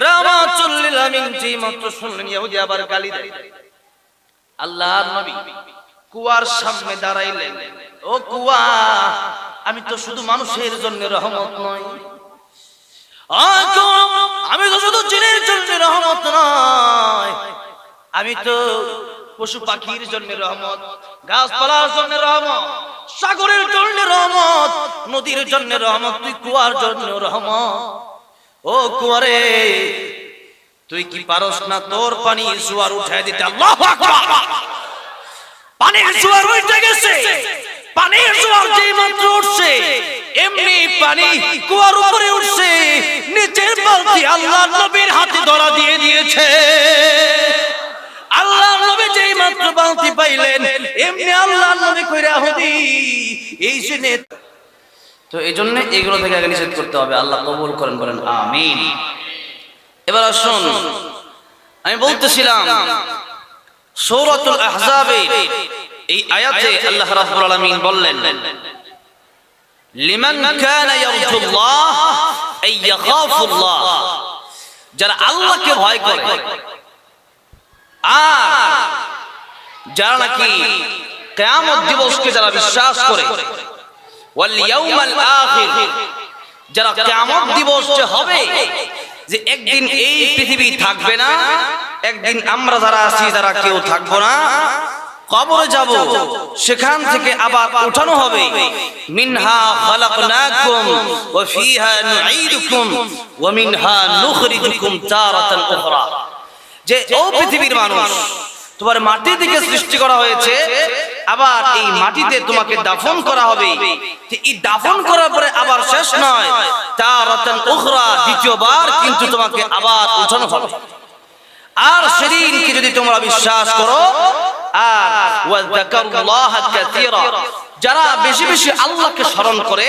রাহমাতুল লিল আলামিন যেই মাত্র শুনলেন ইহুদি আবার গালি দেয়, আল্লাহর নবী কুয়ার সামনে দাঁড়াইলেন। ও কুয়া, আমি তো শুধু মানুষের জন্য রহমত নয়, আমি তো শুধু জিনের জন্য রহমত নয়, আমি তো পশু পাখির জন্য রহমত, গাছপালার জন্য রহমত, সাগরের জন্য রহমত, নদীর জন্য রহমত, তুই কুয়ার জন্য রহমত। ও কুয়ারে, তুই কি পারস না তোর পানি জোয়ার উঠায় দিতে? আল্লাহু আকবার। পানির জোয়ার উঠে গেছে, পানির জোয়ার যেই মাত্র উঠছে এমনি পানি কুয়ার উপরে উঠছে, নিচের বালতি আল্লাহর নবীর হাতে ধরা দিয়ে দিয়েছে। আল্লাহর নবী যেই মাত্র বালতি পাইলেন এমনি আল্লাহর নবী কইরা হুদি এই জেনে। তো এই জন্য এগুলো থেকে আগে নিষেধ করতে হবে। আল্লাহ কবুল করেন, বলেন আমিন। এবার আসুন, আমি বলতেছিলাম সূরাতুল আহজাবে এই আয়াতে আল্লাহ রাব্বুল আলামিন বললেন, লিমান কানা ইয়ারজুল্লাহ আই ইয়াখাফুল্লাহ, যারা আল্লাহকে ভয় করে আর যারা নাকি কিয়ামত দিবসকে যারা বিশ্বাস করে, ওয়াল ইয়াউমাল আখির, যারা কিয়ামত দিবস যে হবে, যে একদিন এই পৃথিবী থাকবে না, একদিন আমরা যারা আছি যারা কেউ থাকবো না, কবরে যাব, সেখান থেকে আবার উঠানো হবে। মিনহা খালাকনাকুম ওয়া ফিহা নুঈদুকুম ওয়া মিনহা নুখরিজুকুম তারাতান উখরা, যে ও পৃথিবীর মানুষ, তোমার মাটি থেকে সৃষ্টি করা হয়েছে, আবার এই মাটিতে তোমাকে দাফন করা হবে। এই দাফন করার পরে আবার শেষ নয়, তারাতান উখরা, দ্বিতীয়বার কিন্তু তোমাকে আবার উঠানো হবে। আর সেদিনকে যদি তোমরা বিশ্বাস করো, আর ওয়াযাকারুল্লাহ কাসীরা, যারা বেশি বেশি আল্লাহকে স্মরণ করে